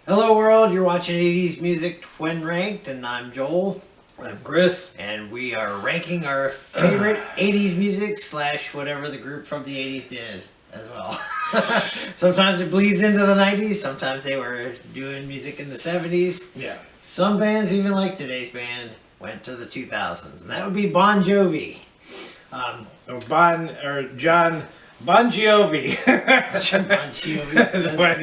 Hello world, you're watching 80s Music Twin Ranked, and I'm Joel. I'm Chris. And we are ranking our favorite 80s music / whatever the group from the 80s did as well. Sometimes it bleeds into the 90s, sometimes they were doing music in the 70s. Yeah. Some bands, even like today's band, went to the 2000s, and that would be Bon Jovi. Bon Jovi. Bon Jovi. Is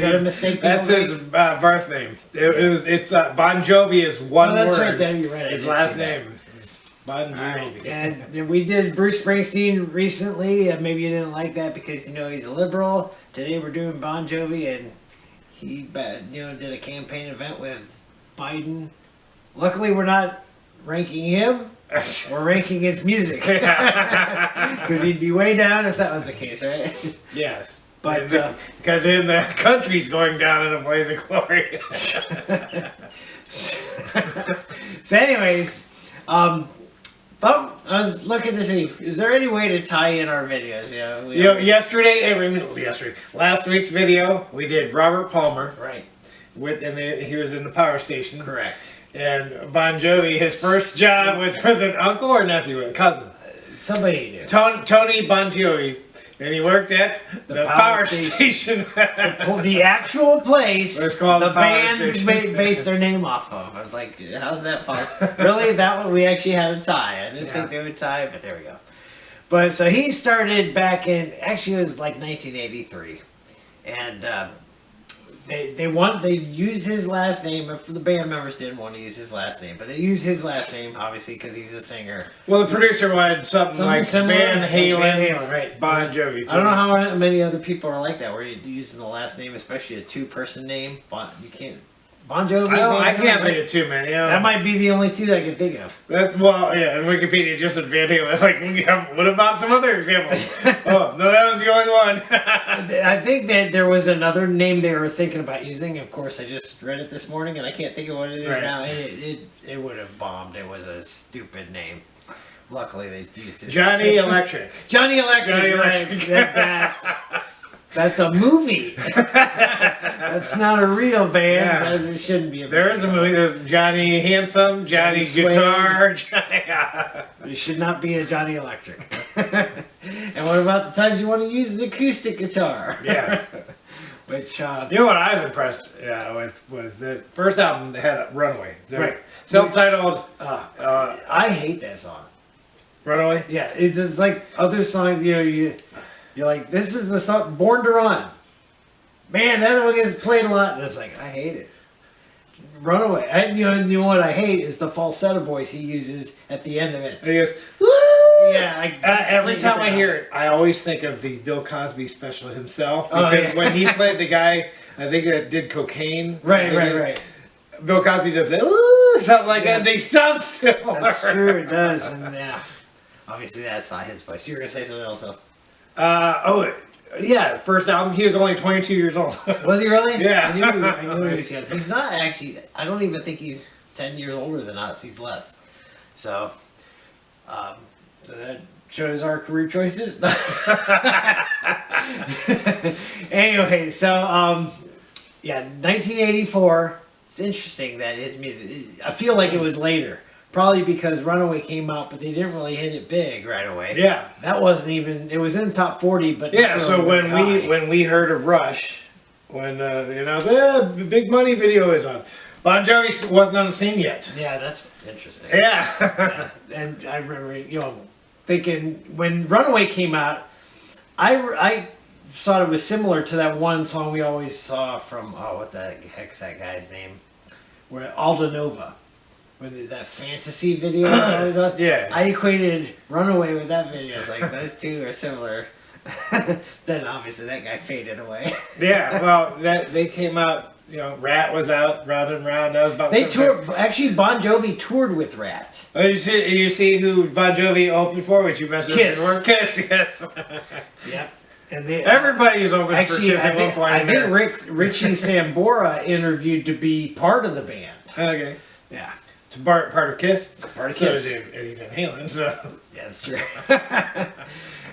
that a mistake? That's his birth name. It's Bon Jovi is one that's word. Right, there, you're right. His last name is Bon Jovi. Right. And we did Bruce Springsteen recently. Maybe you didn't like that because you know he's a liberal. Today we're doing Bon Jovi, and he did a campaign event with Biden. Luckily, we're not ranking him. We're ranking his music because he'd be way down if that was the case, right? Yes, but because in the country's going down in a blaze of glory. So, anyways, I was looking to see, is there any way to tie in our videos? Last week's video, we did Robert Palmer. Right. He was in the power station. Correct. And Bon Jovi, his first job was with an uncle or nephew, a cousin. Somebody knew. Tony Bon Jovi. And he worked at the power station. The actual place it's called the band based their name off of. I was like, how's that possible? Really? That one we actually had a tie. I didn't think they would tie, but there we go. But so he started back in, actually it was like 1983. And they used his last name. If the band members didn't want to use his last name, but they used his last name obviously because he's a singer. Well, the producer wanted something like similar, Van Halen, right? Bon Jovi. I don't know how many other people are like that, where you're using the last name, especially a two-person name. You can't. Bon Jovi. I can't think of too many. That might be the only two I can think of. And Wikipedia just said Van Halen. Like, what about some other examples? Oh no, that was the only one. I think that there was another name they were thinking about using. Of course, I just read it this morning, and I can't think of what it is now. And it would have bombed. It was a stupid name. Luckily, they used it. Johnny Electric. Johnny Electric. Right. That's a movie. That's not a real band. Yeah. It shouldn't be a band. There is a movie. There's Johnny Handsome, Johnny Guitar. It should not be a Johnny Electric. And what about the times you want to use an acoustic guitar? Yeah. Which you know what I was impressed with was the first album they had a Runaway. Right. Self-titled. I hate that song. Runaway. Yeah, it's like other songs. You're like, this is the song, Born to Run. Man, that one gets played a lot. And it's like, I hate it. Runaway. You know what I hate is the falsetto voice he uses at the end of it. He goes, woo! Yeah. Every time I hear it, I always think of the Bill Cosby special himself. Because when he played the guy, I think that did cocaine. Right. Bill Cosby does it, ooh, something like that. And they sound similar. That's true, it does. And obviously that's not his voice. You were going to say something else, though. First album, he was only 22 years old. Was he really? Yeah. I knew he was young. He's not actually, I don't even think he's 10 years older than us. He's less. So that shows our career choices. Anyway, so 1984. It's interesting that his music, I feel like it was later. Probably because Runaway came out, but they didn't really hit it big right away. Yeah, that wasn't even. It was in the top 40, but yeah. So when we heard of Rush, when Big Money video is on, Bon Jovi wasn't on the scene yet. Yeah, that's interesting. Yeah, and I remember thinking when Runaway came out, I thought it was similar to that one song we always saw from what the heck's that guy's name? Where Aldo Nova. With that fantasy video is always on. Yeah. I equated Runaway with that video. It's like those two are similar. Then obviously that guy faded away. Yeah, well, they came out. Rat was out, Round and Round. That was about. They toured. Actually, Bon Jovi toured with Rat. Oh, you see who Bon Jovi opened for? Which you mentioned before? Kiss. Yes. Yep. And everybody is open for Kiss at one point. I think Richie Sambora interviewed to be part of the band. Okay. Yeah. It's part of Kiss. Part of Kiss. So did Eddie Van Halen. So yeah, that's true.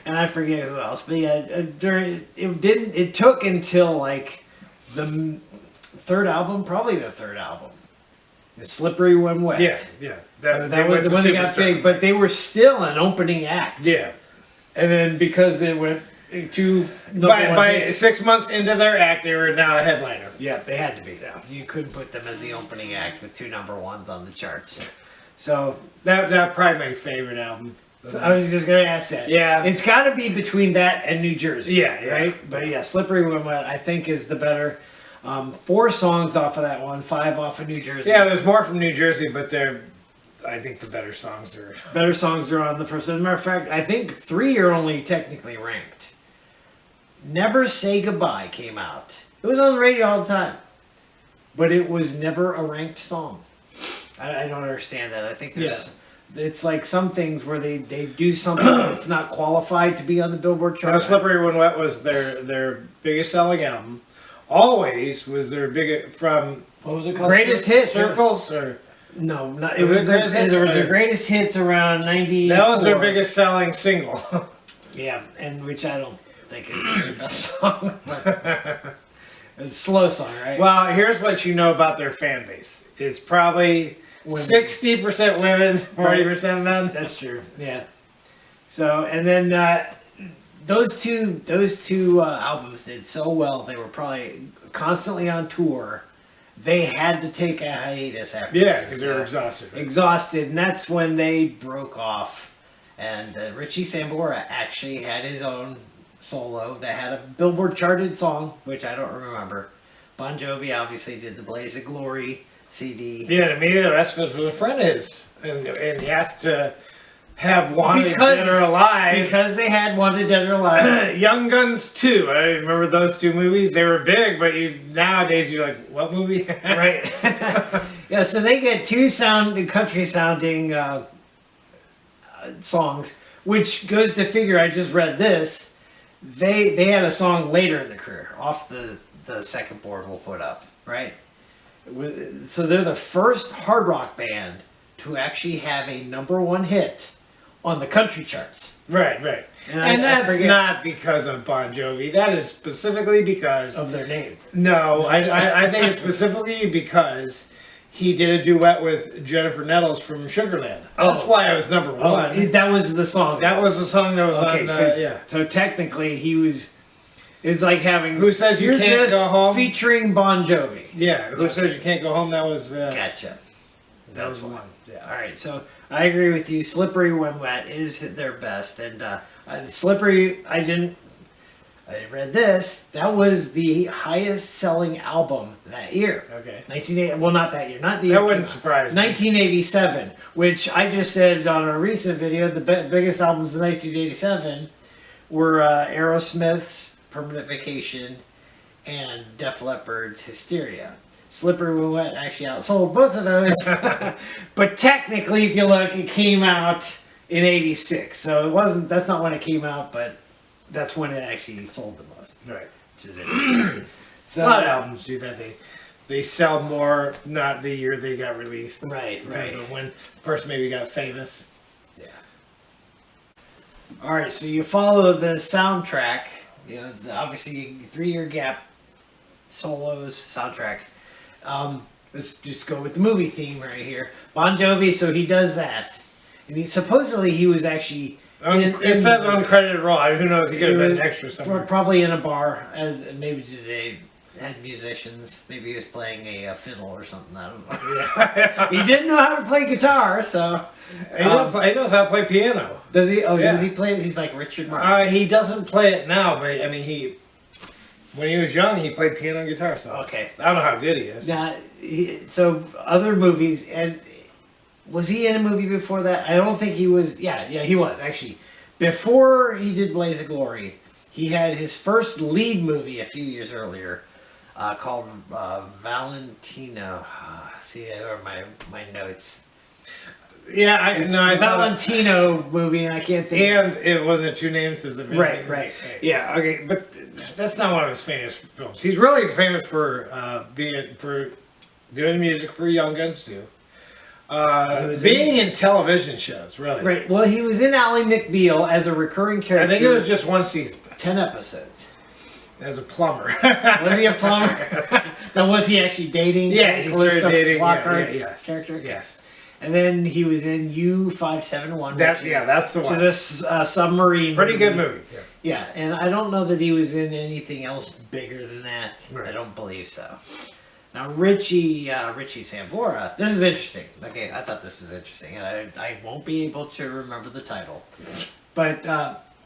And I forget who else, but yeah, it took until like the third album, probably the third album. The Slippery When Wet. Yeah. That was the one that got big, but they were still an opening act. Yeah. And then because it went to by 6 months into their act, they were now a headliner. Yeah, they had to be. Yeah. You couldn't put them as the opening act with 2 number 1s on the charts. So That probably my favorite album. So I was just gonna ask that. Yeah. It's got to be between that and New Jersey. Yeah. Right. But yeah, Slippery When Wet I think is the better. 4 songs off of that one, 5 off of New Jersey. Yeah, there's more from New Jersey, but I think the better songs are on the first. As a matter of fact, I think 3 are only technically ranked. Never Say Goodbye came out. It was on the radio all the time, but it was never a ranked song. I don't understand that. I think it's like some things where they do something that's not qualified to be on the Billboard chart. Now, Slippery When Wet was their biggest selling album. Always was their from what was it called? Greatest Hits. Circles or no, not, it was their greatest hits around 90. That was their biggest selling single. Yeah, and which I don't think is their best song. It's a slow song, right? Well, here's what you know about their fan base. It's probably 60% women, 40% men. That's true. Yeah. So, and then those two albums did so well. They were probably constantly on tour. They had to take a hiatus after. Yeah, because they were exhausted. Right? Exhausted, and that's when they broke off. And Richie Sambora actually had his own solo that had a Billboard charted song, which I don't remember. Bon Jovi obviously did the Blaze of Glory CD. Yeah, to me the rest was a friend of his, and he has to have Wanted Dead or Alive because they had Wanted Dead or Alive. Young Guns 2. I remember those 2 movies. They were big, but nowadays you're like, what movie? Right. Yeah, so they get 2 country sounding songs, which goes to figure. I just read this. They had a song later in the career off the second board we'll put up, right? So they're the first hard rock band to actually have a number 1 hit on the country charts. Right. And that's not because of Bon Jovi. That is specifically because of their name. No, I think it's specifically because he did a duet with Jennifer Nettles from Sugarland. That's why it was number 1. That was the song. That was the song that was on. Yeah. So technically, it's like having Who Says You Can't Go Home featuring Bon Jovi. Yeah, Who Says You Can't Go Home. That was. Gotcha. That was one. Yeah. All right, so I agree with you. Slippery When Wet is their best, and Slippery. I read this. That was the highest selling album that year. Okay. 1980. Well, not that year. Not the year. That wouldn't surprise me. 1987, which I just said on a recent video. The biggest albums in 1987 were Aerosmith's Permanent Vacation and Def Leppard's Hysteria. Slippery When Wet actually outsold both of those. But technically, if you look, it came out in 86. So that's not when it came out, but that's when it actually sold the most. Right. Which is interesting. So, a lot of albums do that. They sell more, not the year they got released. Right. Depends on when the person maybe got famous. Yeah. All right, so you follow the soundtrack. Obviously 3-year gap, solos, soundtrack. Let's just go with the movie theme right here. Bon Jovi, so he does that. And supposedly he was actually... it says uncredited role. Who knows? He could have been extra somewhere. Probably in a bar, as maybe they had musicians. Maybe he was playing a fiddle or something. I don't know. Yeah. He didn't know how to play guitar, so... He knows how to play piano. Does he? Oh, yeah. Does he play? He's like Richard Marx. He doesn't play it now, but I mean, when he was young, he played piano and guitar. So okay, I don't know how good he is. So other movies, and was he in a movie before that? I don't think he was. Yeah, he was actually. Before he did Blaze of Glory, he had his first lead movie a few years earlier, called Valentino. See, I have my notes. Yeah, I Valentino movie, and I can't think. And it wasn't 2 names. It was right. Yeah, okay, but that's not one of his famous films. He's really famous for doing music for Young Guns too. Being in television shows, really. Right. Well, he was in Ally McBeal as a recurring character. I think it was just 1 season. 10 episodes. As a plumber. Was he a plumber? Now, was he actually dating? Yeah, he started Calista dating Flockhart's yes. character. Yes. And then he was in U-571. That's the which one. is a submarine. Pretty good movie. Yeah. Yeah, and I don't know that he was in anything else bigger than that. Right. I don't believe so. Now, Richie Sambora. This is interesting. Okay, I thought this was interesting, and I won't be able to remember the title. But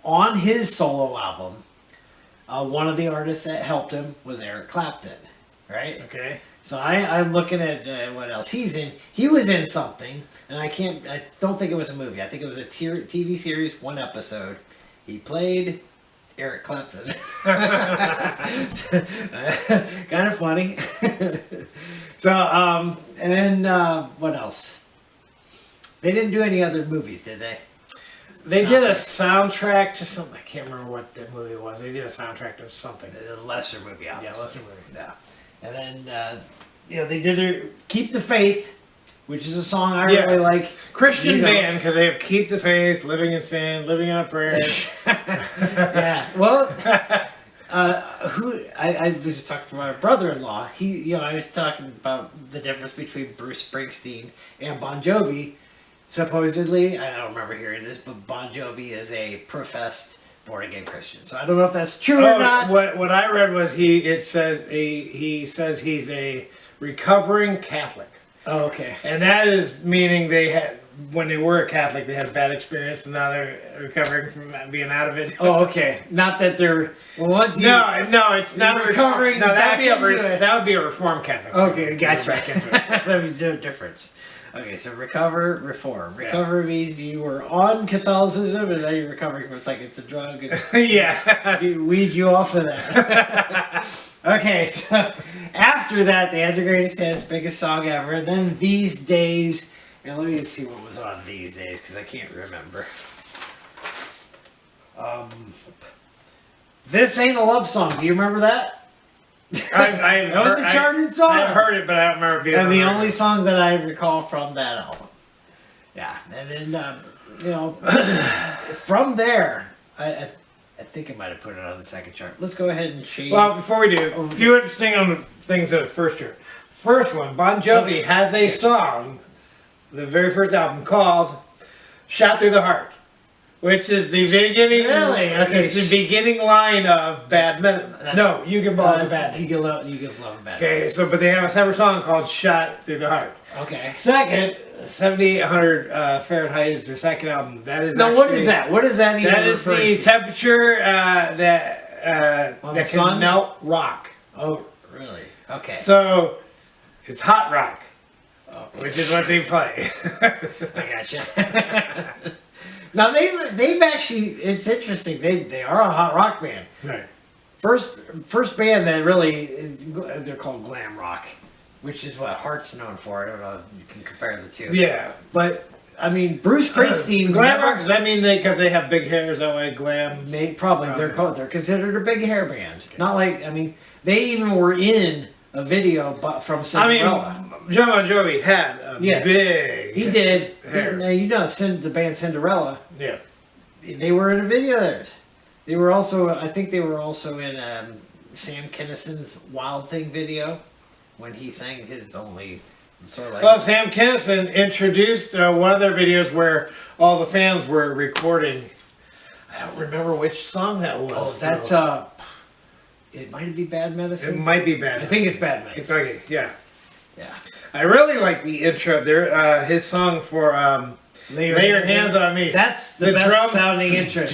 on his solo album, one of the artists that helped him was Eric Clapton, right? Okay. So I'm looking at what else he's in. He was in something, and I don't think it was a movie. I think it was a TV series, one episode. He played Eric Clapton. Kind of funny. So, and then what else? They didn't do any other movies, did they? They did a soundtrack to something. I can't remember what the movie was. They did a soundtrack to something. A lesser movie, obviously. Yeah, lesser movie. Yeah. And then, they did Keep the Faith, which is a song I really like. Christian band, because they have Keep the Faith, Living in Sin, Living on a Prayer. Yeah. Well, I was just talking to my brother-in-law. I was talking about the difference between Bruce Springsteen and Bon Jovi. Supposedly, I don't remember hearing this, but Bon Jovi is a professed born-again Christian. So I don't know if that's true or not. What I read was he says he's a recovering Catholic. Oh, okay. And that is meaning when they were a Catholic, they had a bad experience, and now they're recovering from being out of it. Oh, okay. Not that they're no, it's not recovering. No, that would be a Reformed Catholic. Okay, gotcha. That would be no difference. Okay, so recover, reform. Recover means you were on Catholicism and now you're recovering from it's a drug. And Yeah. Weed you off of that. Okay, so after that, they had the greatest hits, biggest song ever. And then These Days, and let me see what was on These Days because I can't remember. This Ain't a Love Song. Do you remember that? That was a charted song. I've heard it, but I don't remember being. And the only song that I recall from that album. Yeah, and then from there, I think I might have put it on the second chart. Let's go ahead and change. Well, before we do, a few interesting things that are first here. First one, Bon Jovi has a song, the very first album called "Shot Through the Heart," which is the beginning. Really? Okay. It's the beginning line of Bad Men. No, You Give Love a Bad Name. You give love a bad. Okay, but they have a separate song called "Shot Through the Heart." Okay. Second, 7800 Fahrenheit is their second album. That is now. What is that? What does that even? That is the temperature that can sun? melt rock. Oh, really? Okay. So it's hot rock, which is what they play. I gotcha. Now they've actually, it's interesting. They are a hot rock band. Right. First band that really, they're called glam rock, which is what Heart's known for. I don't know if you can compare the two. Yeah. But I mean, Bruce Springsteen. Glam rock, does that mean because they have big hair? Is that why glam? Probably. They're considered a big hair band. Okay. Not like, I mean, they even were in a video from Cinderella. I mean, John Bon Jovi had a big. He did. Hair. The band Cinderella. Yeah. They were in a video of theirs. They were also, I think they were also in Sam Kinnison's Wild Thing video when he sang his only sort of like. Well, Sam Kinison introduced one of their videos where all the fans were recording. I don't remember which song that was. Oh, that's it might be Bad Medicine. It might be Bad Medicine. I think it's Bad Medicine. It's okay. Yeah. Yeah. I really like the intro there. His song for Lay Your Hands on Me. That's the best drum sounding intro.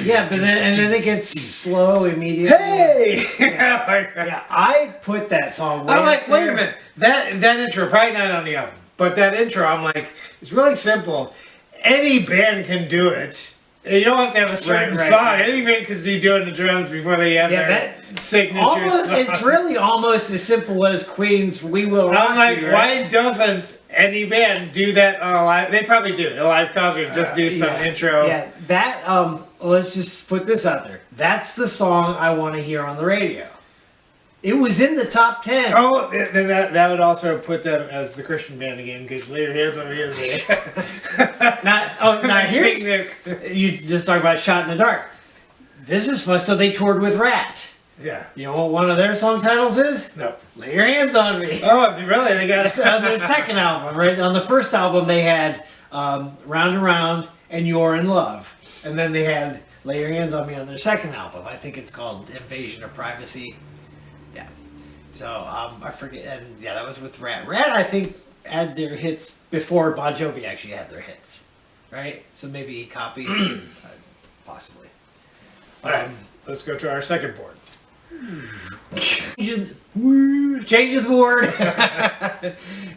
Yeah, but then it gets slow immediately. Hey! Yeah, I put that song. I'm like, wait a minute. That intro, probably not on the album, but that intro, I'm like, it's really simple. Any band can do it. You don't have to have a certain song. Any band can be doing the drums before they have their signature song. It's really almost as simple as Queen's "We Will Rock You." I'm like, why doesn't any band do that on a live? They probably do. A live concert, just do some intro. Yeah, that. Let's just put this out there. That's the song I want to hear on the radio. It was in the top 10. Oh, then that would also put them as the Christian band again, because later here's what he is. Now here's you just talk about "Shot in the Dark." This is fun. So they toured with Rat. Yeah. You know what one of their song titles is? No. Lay Your Hands on Me. Oh, really? They got It's on their second album, right? On the first album, they had Round and Round and You're in Love. And then they had Lay Your Hands on Me on their second album. I think it's called Invasion of Privacy. Yeah. So, I forget. And yeah, that was with Rat. Rat, I think, had their hits before Bon Jovi actually had their hits. Right? So maybe he copied. Possibly. All right, let's go to our second board. Change the board.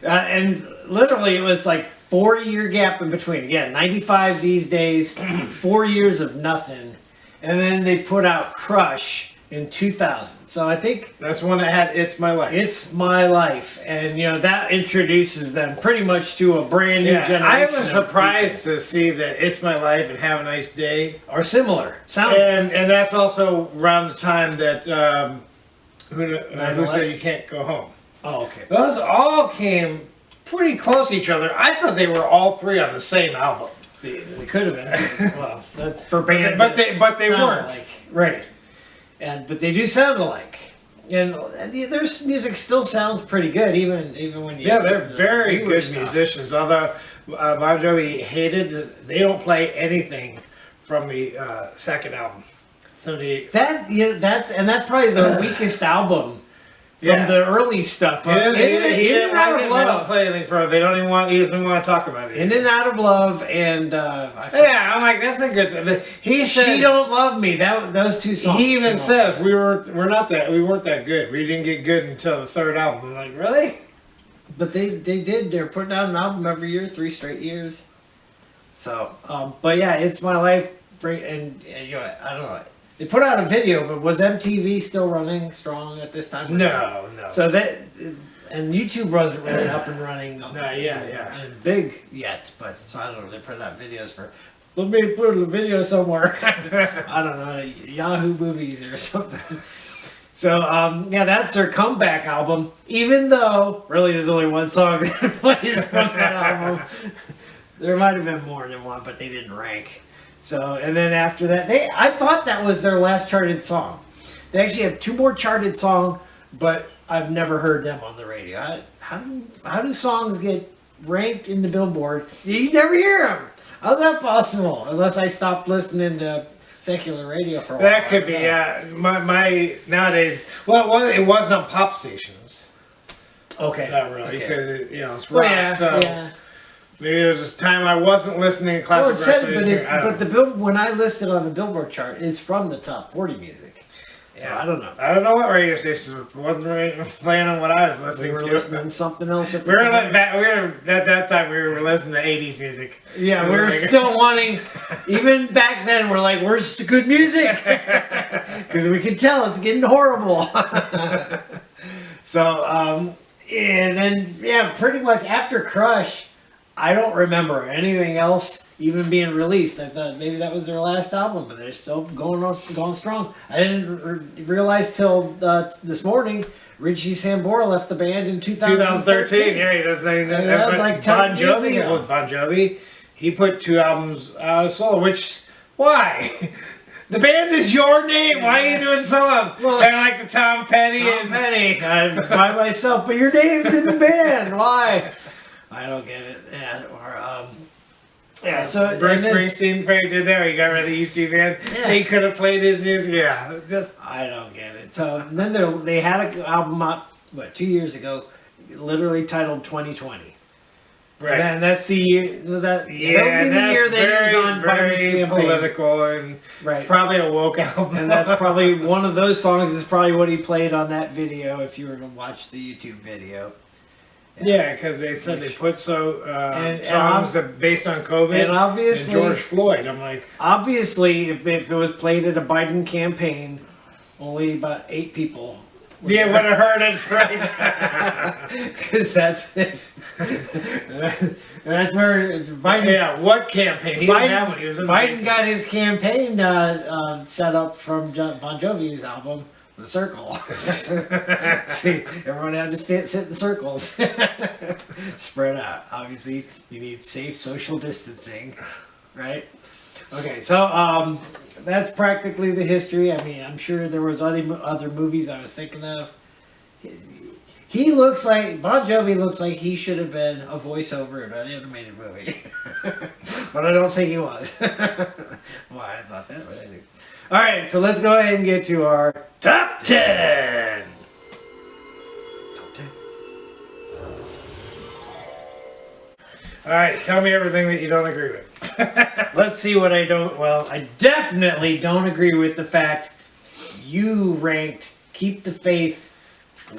And literally it was like 4-year gap in between. Again, 95 these days, 4 years of nothing. And then they put out Crush in 2000. So I think That's one that had It's My Life. It's My Life. And you know, that introduces them pretty much to a brand new generation. I was of surprised to see that It's My Life and Have a Nice Day. people. Or similar. Sound And that's also around the time that Who 9/11? Said You Can't Go Home. Oh, okay. Those all came pretty close to each other. I thought they were all three on the same album. They could have been. Well, that, for bands. But they sound weren't. alike. Right. But they do sound alike. And their music still sounds pretty good, even when you. Yeah, they're listen to very newer good stuff. musicians. Although Bon Jovi hated, they don't play anything from the second album. That's probably the weakest album from Yeah. the early stuff. He didn't Out of They don't Love. play anything from it. They don't even want. He doesn't want to talk about it. In and Out of Love, and I forget- Yeah, I'm like, that's a good thing. He says, She Don't Love Me. Those two songs. He even came out. says we weren't that good. We didn't get good until the third album. I'm like, really? But they did. They're putting out an album every year, 3 straight years. So, but yeah, It's My Life. And you know, I don't know. They put out a video, but was MTV still running strong at this time? No. So and YouTube wasn't really up and running. Yeah. And big yet, but so I don't know. They put out videos for. Let me put a video somewhere. I don't know, Yahoo Movies or something. So yeah, that's their comeback album. Even though really there's only one song that plays from that album. There might have been more than one, but they didn't rank. So and then after that, I thought that was their last charted song. They actually have 2 more charted songs, but I've never heard them on the radio. How do songs get ranked in the Billboard? You never hear them. How's that possible? Unless I stopped listening to secular radio for a while. That could be. Yeah, my nowadays. Well, it wasn't on pop stations. Okay. Not really, Okay. because it's Well, rock. yeah, so yeah. maybe there was this time I wasn't listening to classic Well, it said, rock. but so it's I don't but the when I listed on the Billboard chart, it's from the top 40 music. So I don't know. I don't know what radio stations wasn't playing on what I was We listening were to. listening to something else at the We were time. at that time we were listening to 80s music. Yeah, we were still wanting, even back then, we're like, where's the good music? Because we could tell it's getting horrible. So, and then, yeah, pretty much after Crush, I don't remember anything else even being released. I thought maybe that was their last album, but they're still going strong. I didn't realize till this morning Richie Sambora left the band in 2013. Yeah, he doesn't even know. That was like 10 years ago. With Bon Jovi, he put 2 albums solo, which, why? The band is your name. Why are you doing solo? Well, kind of like the Tom Petty Tom Petty, I'm by myself, but your name's in the band. Why? I don't get it. Yeah, or yeah. So Bruce and then- Springsteen probably did that. He got rid of the East Street Band. Yeah. He could have played his music. Yeah, just I don't get it. So and then they had an album out 2 years ago, literally titled 2020. right. And that's the year that Yeah, that'll be the that's year that very, he was on Biden's very campaign. political and Right. probably a woke album. And that's probably one of those songs is probably what he played on that video if you were to watch the YouTube video. yeah, because they said they put And songs that based on COVID And obviously, George Floyd. I'm like, obviously, if it was played at a Biden campaign, only about 8 people. yeah, would have heard it, right? Because that's his. That's where Biden. Yeah, what campaign? He didn't have one. He was in the Biden basement. got his campaign set up from Bon Jovi's album, The Circle. See, everyone had to sit in circles. Spread out. Obviously, you need safe social distancing, right? Okay, so that's practically the history. I mean, I'm sure there was other movies I was thinking of. He looks like Bon Jovi looks like he should have been a voiceover in an animated movie, but I don't think he was. Why I thought that, but I do. All right, so let's go ahead and get to our top 10. Top 10. All right, tell me everything that you don't agree with. Let's see what I don't. Well, I definitely don't agree with the fact you ranked "Keep the Faith"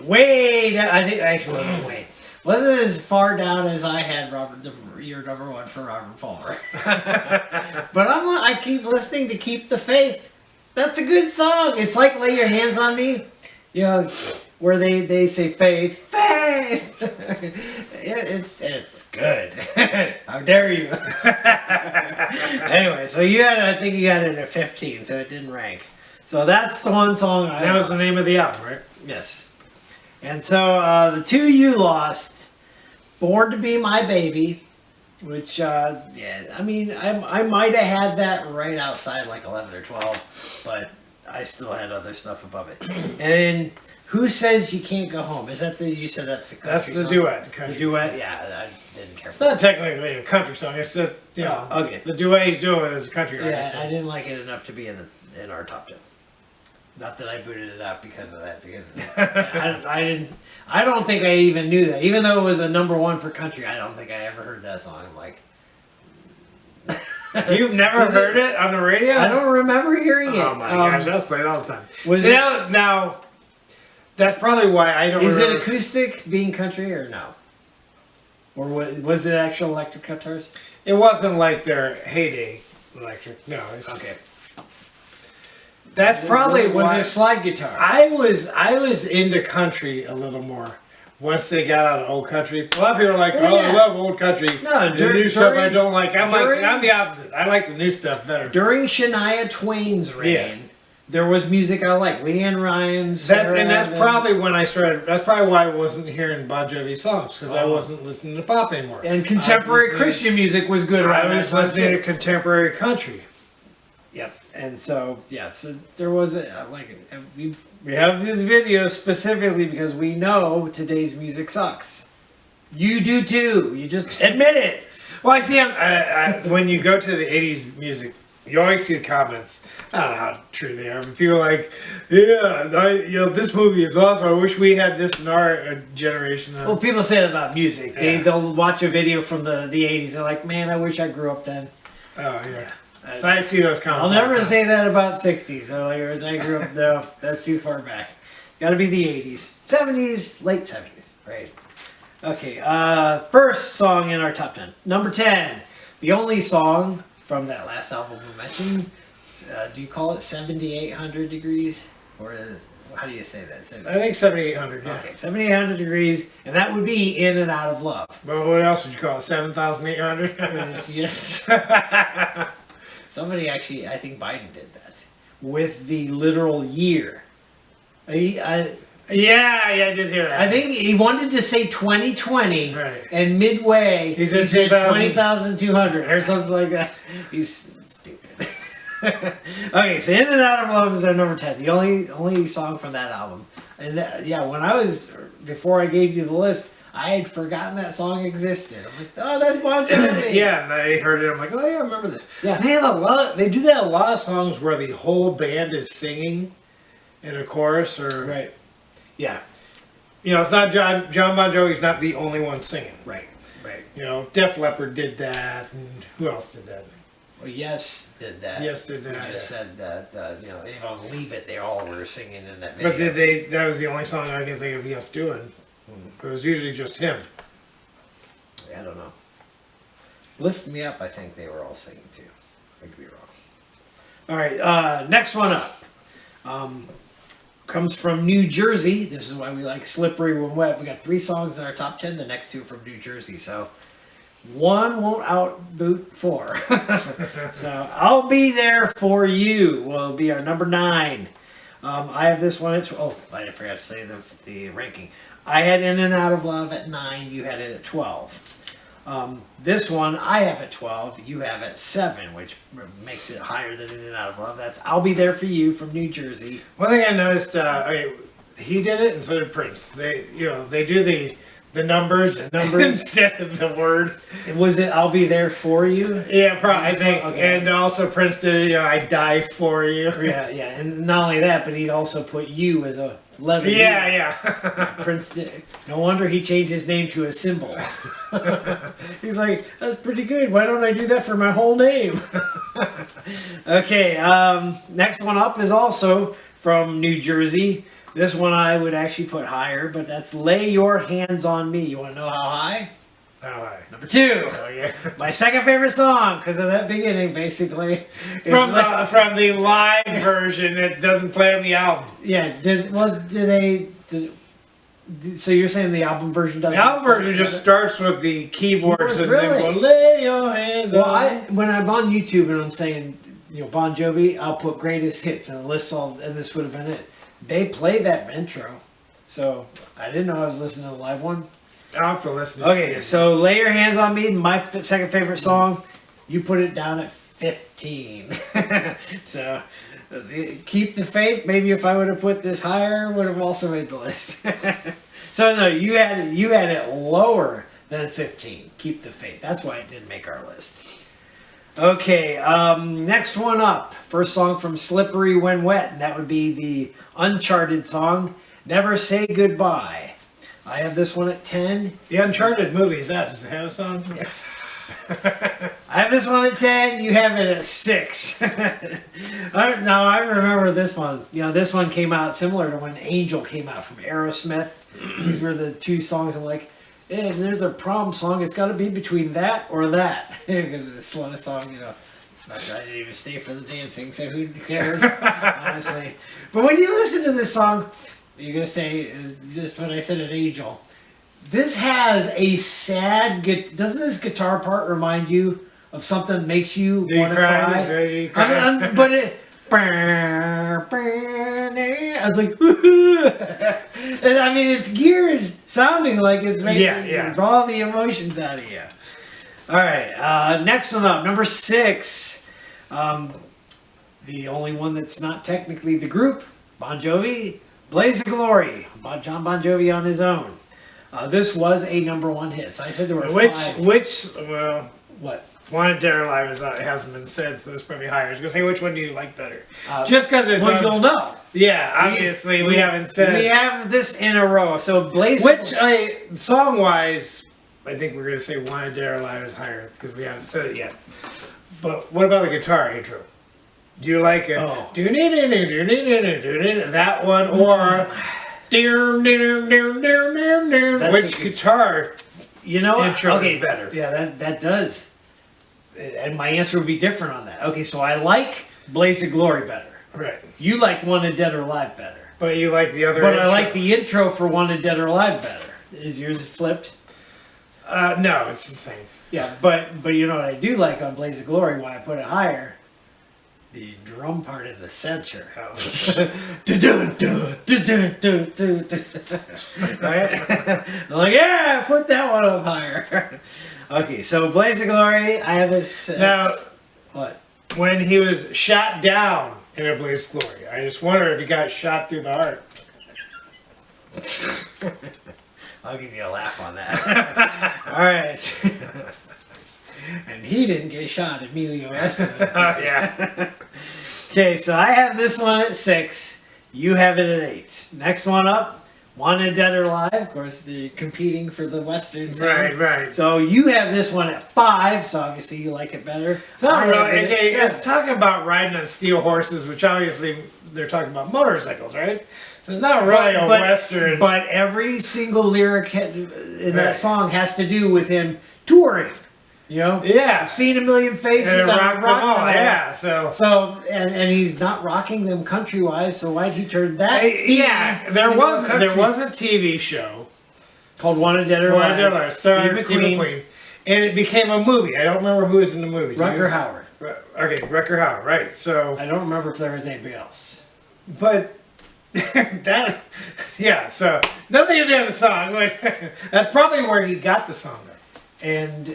way down. I think actually wasn't way. Wasn't as far down as I had your number one for Robert Palmer. But I keep listening to "Keep the Faith." That's a good song. It's like "Lay Your Hands on Me," you know, where they say faith, faith. It's good. How dare you? Anyway, so I think you got it at 15, so it didn't rank. So that's the one song I That was lost. the name of the album, right? Yes. And so the two you lost, "Born to Be My Baby," which, yeah, I mean, I might have had that right outside like 11 or 12, but I still had other stuff above it. And then "Who Says You Can't Go Home?" Is that That's the the song? duet. The Country. duet? Yeah, I didn't care. It's not technically a country song. It's just, Okay. the duet he's doing as a country Yeah, artist. I didn't like it enough to be in our top 10. Not that I booted it out because of that. Because I didn't. I don't think I even knew that. Even though it was a number one for country, I don't think I ever heard that song. I'm like, You've never heard it on the radio? I don't remember hearing it. Oh my gosh, that's played all the time. Was See, it- now, that's probably why I don't Is it remember. acoustic being country or no? Or was it actual electric guitars? It wasn't like their heyday electric. No. Okay. That's probably was why it slide guitar? I was into country a little more once they got out of old country. A lot of people are like, Well, "Oh, yeah. I love old country." No, the new stuff I during- don't like. I'm during- the opposite. I like the new stuff better. During Shania Twain's reign, there was music I like. Leanne Rimes. That's Sarah that's Evans. probably when I started. That's probably why I wasn't hearing Bon Jovi songs because I Oh. wasn't listening to pop anymore. And contemporary I was listening- Christian music was good. around I was that time, listening too. to contemporary country. Yep. And so so there was we have this video specifically because we know today's music sucks. You do too. You just admit it. Well, I see when you go to the '80s music, you always see the comments. I don't know how true they are, but people are like, "Yeah, this movie is awesome. I wish we had this in our generation." Well, people say that about music. Yeah. They'll watch a video from the 80s. They're like, man, I wish I grew up then. Oh yeah. So I see those comments. I'll all the never time. say that about 60s. So like, I grew up, no, that's too far back. Got to be the 80s. 70s, late 70s, right? Okay, first song in our top 10. Number 10, the only song from that last album we mentioned. Do you call it 7,800 degrees? Or how do you say that? I think 7,800. Yeah. Okay, 7,800 degrees, and that would be In and Out of Love. Well, what else would you call it? 7,800. Yes. Somebody actually, I think Biden did that with the literal year. Yeah, I did hear that. I think he wanted to say 2020, Right. and midway He said 20,200 or something like that. He's stupid. Okay, so In and Out of Love is our number 10, the only song from that album. And before I gave you the list, I had forgotten that song existed. I'm like, oh, that's Bon Jovi. Yeah, and I heard it. I'm like, oh yeah, I remember this. Yeah. They have a lot. They do that a lot of songs where the whole band is singing in a chorus, or Right. Yeah. it's not John Bon Jovi's not the only one singing. Right. Def Leppard did that, and who else did that? Well, Yes did that. Yes did that. We just said that, if on Leave It, they all were singing in that But video. that was the only song I can think of Yes doing. It was usually just him. I don't know. Lift Me Up, I think they were all singing too. I could be wrong. All right, next one up. Comes from New Jersey. This is why we like Slippery When Wet. We got 3 songs in our top 10. The next 2 from New Jersey. So one won't outboot 4. So I'll Be There For You will be our number 9. I have this one at I forgot to say the ranking. I had In and Out of Love at 9. You had it at 12. This one I have at 12, you have at 7, which makes it higher than In and Out of Love. That's I'll Be There For You from New Jersey. One thing I noticed, he did it, and so did Prince. They do the numbers instead of the word. Was it I'll Be There For You? Yeah, probably. I think, okay. And also Prince did it. I die for you. Yeah, and not only that, but he'd also put you as a letter. Yeah. Prince did. No wonder he changed his name to a symbol. He's like, that's pretty good. Why don't I do that for my whole name? Okay, next one up is also from New Jersey. This one I would actually put higher, but that's Lay Your Hands on Me. You want to know how high? Number 2. Oh yeah. My second favorite song, because of that beginning, basically. From the live version, it doesn't play on the album. Yeah. So you're saying the album version doesn't? The album version just starts with the keyboards and really? then go, lay your hands Well, on me. when I'm on YouTube and I'm saying, Bon Jovi, I'll put greatest hits and list all, and this would have been it. They play that intro, so I didn't know I was listening to the live one. I'll have to listen to Okay, so Lay Your Hands on Me, my second favorite song. You put it down at 15. So Keep the Faith. Maybe if I would have put this higher, would have also made the list. So no, you had it lower than 15. Keep the Faith. That's why it didn't make our list. Okay, next one up. First song from Slippery When Wet, and that would be the Uncharted song, Never Say Goodbye. I have this one at 10. The Uncharted movie, does it have a song? Yeah. I have this one at 10. You have it at 6. Now, I remember this one. This one came out similar to when Angel came out from Aerosmith. These were the two songs. I'm like, hey, if there's a prom song, it's got to be between that or that. Because it's a slow song, I didn't even stay for the dancing, so who cares, honestly. But when you listen to this song, you're going to say, just when I said an Angel, this has a sad, doesn't this guitar part remind you of something that makes you want to cry? But it, I was like, and I mean, it's geared, sounding like it's making draw the emotions out of you. All right, next one up, number 6. The only one that's not technically the group, Bon Jovi, Blaze of Glory, John Bon Jovi on his own. This was a number 1 hit. So I said there were 5. What? Wanted Dead or Alive hasn't been said, so it's probably higher. I was going to say, which one do you like better? Just because it's... Well, you'll know. Yeah, obviously we haven't said... We have this in a row. So Blaze... Which, song-wise, I think we're going to say Wanted Dead or Alive is higher, because we haven't said it yet. But what about the guitar intro? Do you like it? Oh. That one, or... Which guitar intro is better? Yeah, that does. And my answer would be different on that. Okay, so I like Blaze of Glory better. Right. You like Wanted Dead or Alive better. But you like the other But intro. I like the intro for Wanted Dead or Alive better. Is yours flipped? No, it's the same. Yeah, but you know what I do like on Blaze of Glory, why I put it higher? The drum part in the center. Right? I'm like, yeah, put that one up higher. Okay, so Blaze of Glory, I have this. Now, what? When he was shot down in a Blaze of Glory, I just wonder if he got shot through the heart. I'll give you a laugh on that. All right. And he didn't get shot, Emilio Estevez. Yeah. Okay, so I have this one at 6. You have it at 8. Next one up, Wanted Dead or Alive. Of course, they're competing for the Western sound. Right. So you have this one at 5, so obviously you like it better. It's not really. It's talking about riding on steel horses, which obviously they're talking about motorcycles, right? So it's not really a Western. But every single lyric in that song has to do with him touring. Yeah, I've seen a million faces. And I'm rocking them all. Yeah, so and he's not rocking them country wise. So why'd he turn that? There was a TV show called Wanted Dead or Alive, starring Steve McQueen, and it became a movie. I don't remember who was in the movie. Rutger Hauer. Okay, Rutger Hauer. Right. So I don't remember if there was anybody else. But so nothing to do with the song. That's probably where he got the song. And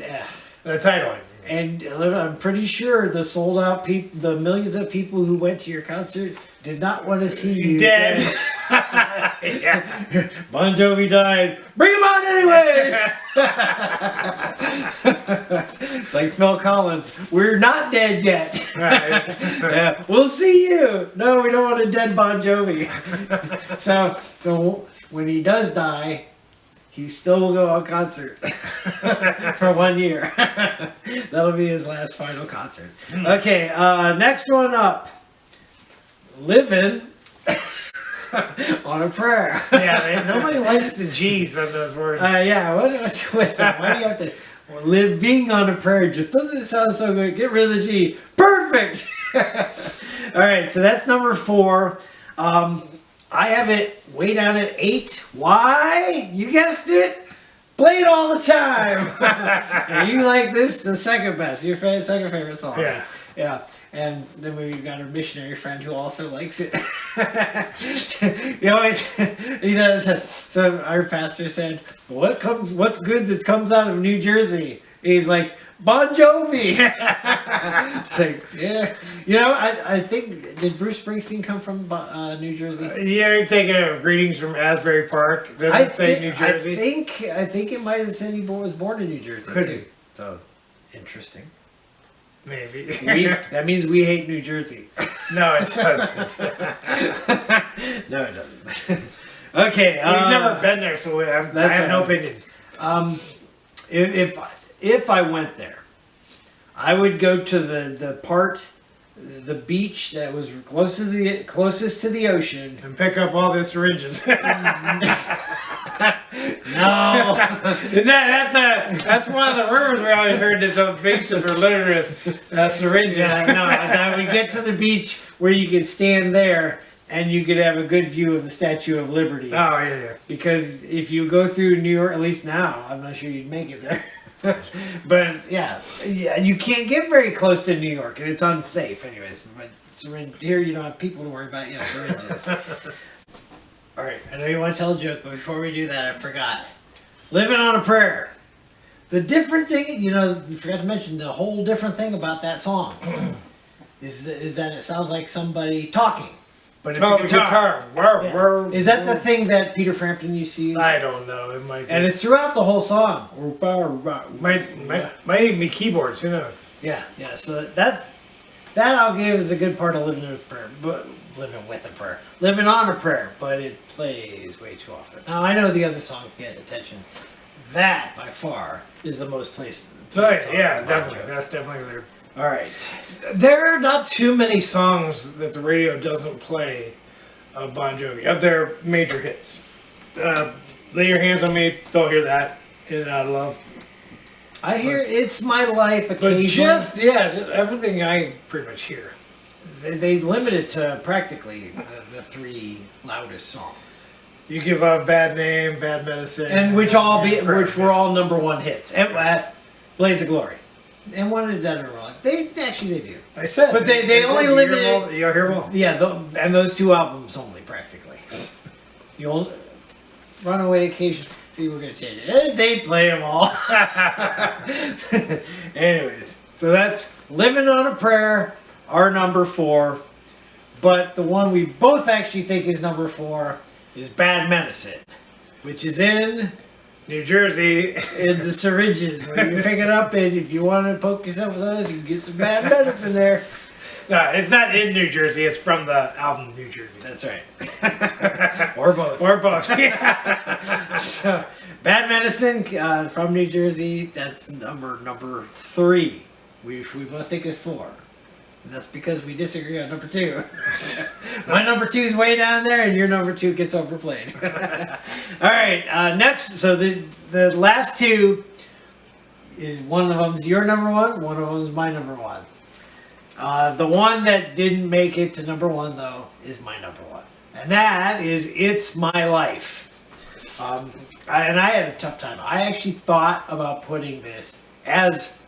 The title. and I'm pretty sure the sold out people, the millions of people who went to your concert, did not want to see you Dead. Yeah. Bon Jovi died. Bring him on anyways. It's like Phil Collins. We're not dead yet. Right. Yeah, we'll see you. No, we don't want a dead Bon Jovi. So when he does die, he still will go on concert for 1 year. That'll be his last final concert. Okay, next one up. Living on a prayer. Yeah, nobody likes the G's on those words. Yeah, what's with that? Why do you have to? Well, living on a prayer just doesn't sound so good. Get rid of the G. Perfect! All right, so that's number 4. I have it way down at 8. Why? You guessed it. Play it all the time. And you like this, the second best. Your second favorite song. Yeah. Yeah. And then we've got a missionary friend who also likes it. He does. So our pastor said, what's good that comes out of New Jersey? He's like, Bon Jovi. It's like, yeah. You know, I think, did Bruce Springsteen come from New Jersey? Yeah, you're thinking of Greetings from Asbury Park. Doesn't it say New Jersey? I think it might have said he was born in New Jersey. Could too. be. So, interesting. Maybe. That means we hate New Jersey. No, it doesn't. No, it doesn't. Okay. We've never been there, so I have no opinion. If I went there, I would go to the beach that was closest to the ocean. And pick up all the syringes. No. That's one of the rumors we always heard, that the beaches were littered with syringes. Yeah, no, I would get to the beach where you could stand there and you could have a good view of the Statue of Liberty. Oh, yeah. Because if you go through New York, at least now, I'm not sure you'd make it there. But yeah, you can't get very close to New York, and it's unsafe, anyways. But here, you don't have people to worry about, syringes. All right, I know you want to tell a joke, but before we do that, I forgot. Living on a Prayer. The different thing, we forgot to mention the whole different thing about that song is that it sounds like somebody talking. But it's a guitar. Yeah. Is that the thing that Peter Frampton used to use? I don't know. It might be. And it's throughout the whole song. Might even be keyboards. Who knows? Yeah. So that I'll give is a good part of living with a prayer, but living on a prayer. But it plays way too often. Now I know the other songs get attention. That by far is the most played. Yeah, definitely. That's definitely there. All right. There are not too many songs that the radio doesn't play of Bon Jovi, of their major hits. Lay Your Hands on Me, don't hear that. In and Out of Love. I hear It's My Life But occasionally. just everything I pretty much hear. They limit it to practically the 3 loudest songs. You Give Love, Bad Name, Bad Medicine. And which were all number 1 hits. And Blaze of Glory. And One of the Dead and Wrong. They do. I said. But they only limited. You hear them all. Yeah, and those 2 albums only practically. You'll Runaway Occasion. See, we're gonna change it. They play them all. Anyways, so that's Living on a Prayer, our number 4. But the one we both actually think is number 4 is Bad Medicine, which is in New Jersey. in the syringes where you pick it up, and if you want to poke yourself with those, you can get some Bad Medicine there. No, it's not in New Jersey. It's from the album New Jersey. That's right. Or both. Or both. Yeah. So, Bad Medicine from New Jersey. That's number 3. We both think is 4. And that's because we disagree on number 2. My number 2 is way down there, and your number 2 gets overplayed. All right. Next, so the last 2 is one of them's your number 1. One of them's my number 1. The one that didn't make it to number 1 though is my number 1, and that is It's My Life. And I had a tough time. I actually thought about putting this as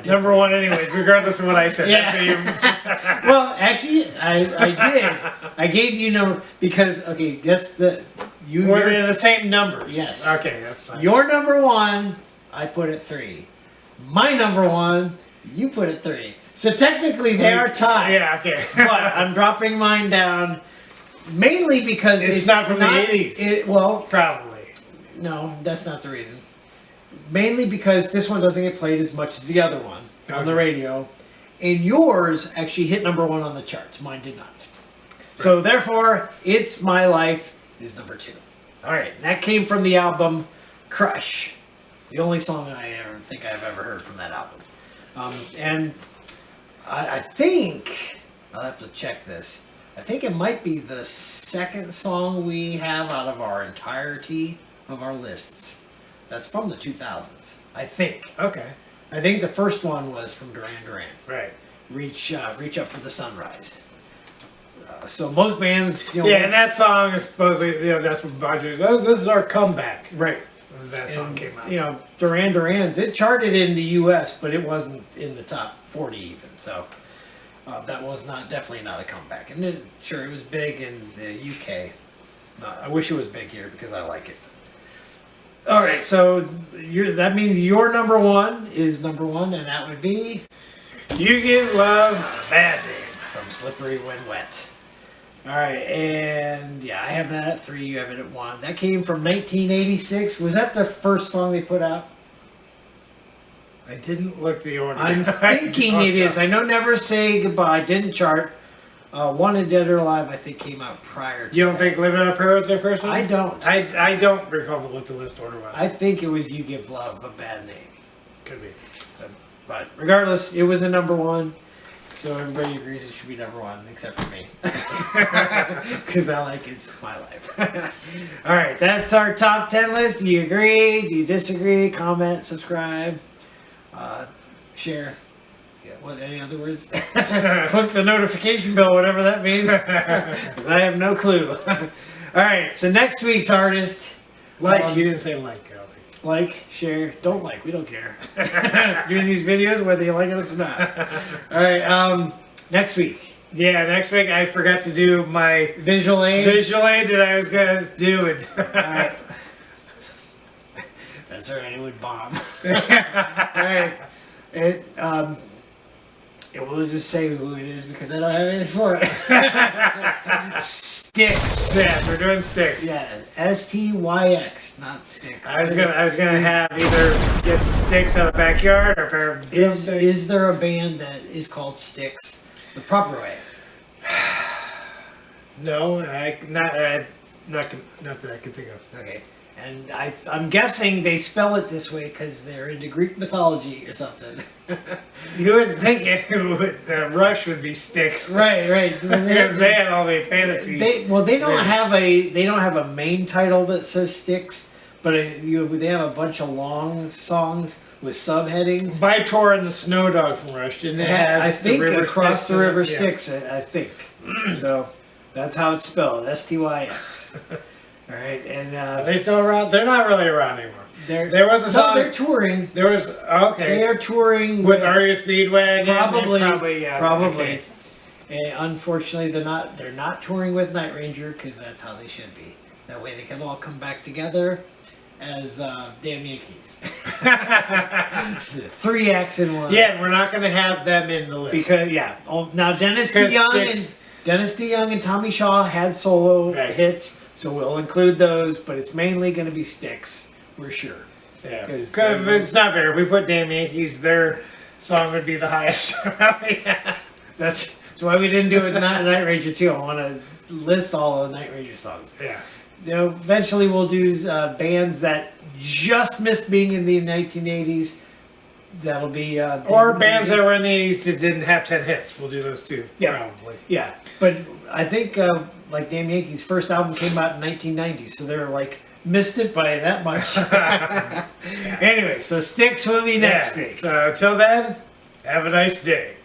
Number 1 anyways, regardless of what I said. Yeah. Well, actually, I did. I gave you number because Were they the same numbers? Yes. Okay, that's fine. Your number 1 I put at 3. My number 1, you put at 3. So technically they are tied. Yeah, okay. But I'm dropping mine down mainly because It's not from the 80s. Well, Probably. no, that's not the reason. Mainly because this one doesn't get played as much as the other one on the radio. And yours actually hit number 1 on the charts. Mine did not. So therefore, It's My Life is number 2. All right, that came from the album Crush. The only song I think I've ever heard from that album. And I think, I'll have to check this. I think it might be the second song we have out of our entirety of our lists. That's from the 2000s, I think. Okay. I think the first one was from Duran Duran. Right. Reach Up for the Sunrise. So most bands, Yeah, and that song is supposedly, that's what Bon Jovi says. This is our comeback. right. That song came out. Duran Duran's, it charted in the U.S., but it wasn't in the top 40 even. So that was definitely not a comeback. And it was big in the UK. I wish it was big here because I like it. All right, so that means your number 1 is number 1, and that would be You Give Love a Bad Name. from Slippery When Wet. All right, and I have that at 3. You have it at 1. That came from 1986. Was that the first song they put out? I didn't look the order. I'm thinking it is. I know Never Say Goodbye didn't chart. Wanted Dead or Alive, I think, came out prior to You don't that. think Living on a Prayer was their first one? I don't. I don't recall what the list order was. I think it was You Give Love a Bad Name. Could be. But regardless, it was a number 1. So everybody agrees it should be number 1, except for me. Because I like It's My Life. All right, that's our top 10 list. Do you agree? Do you disagree? Comment, subscribe, share. What, any other words? Click the notification bell, whatever that means. 'Cause I have no clue. All right, so next week's artist. You didn't say like, I don't think. Like, share, don't like, we don't care. Doing these videos whether you like us or not. All right, next week. Yeah, next week I forgot to do my Visual aid. that I was going to do. All right. That's all right, it would bomb. All right. We'll just say who it is because I don't have anything for it. Sticks. Yeah, we're doing Sticks. Yeah, STYX, not Sticks. I was gonna have either get some sticks out of the backyard or a pair of drumsticks. Is there a band that is called Sticks the proper way? No, not that I can think of. Okay. And I'm guessing they spell it this way because they're into Greek mythology or something. You would think Rush would be Sticks, Right. because they had all the fantasy. They don't have a main title that says Sticks, but they have a bunch of long songs with subheadings. By Tor and the Snow Dog from Rush, didn't it? I think the river Across the River yeah. Styx. I think so. That's how it's spelled. STYX. All right, and Are they still around? They're not really around anymore. There was a song. They're touring. There was okay. They are touring with Aria Speedwagon. Probably. Okay. And unfortunately, they're not touring with Night Ranger because that's how they should be. That way, they can all come back together as damn Yankees. 3 acts in one. Yeah, we're not going to have them in the list because now Dennis DeYoung and Tommy Shaw had solo hits. So we'll include those, but it's mainly going to be Sticks, we're sure. Yeah, because it's not fair. If we put Damn Yankees, their song would be the highest. That's why we didn't do it with Night Ranger 2. I want to list all the Night Ranger songs. Yeah. Eventually we'll do bands that just missed being in the 1980s. That'll be... or bands that were in the 80s that didn't have 10 hits. We'll do those too, probably. Yeah, but I think like Damn Yankees' first album came out in 1990, so they're like missed it by that much. Anyway, so Sticks will be next week. So until then, have a nice day.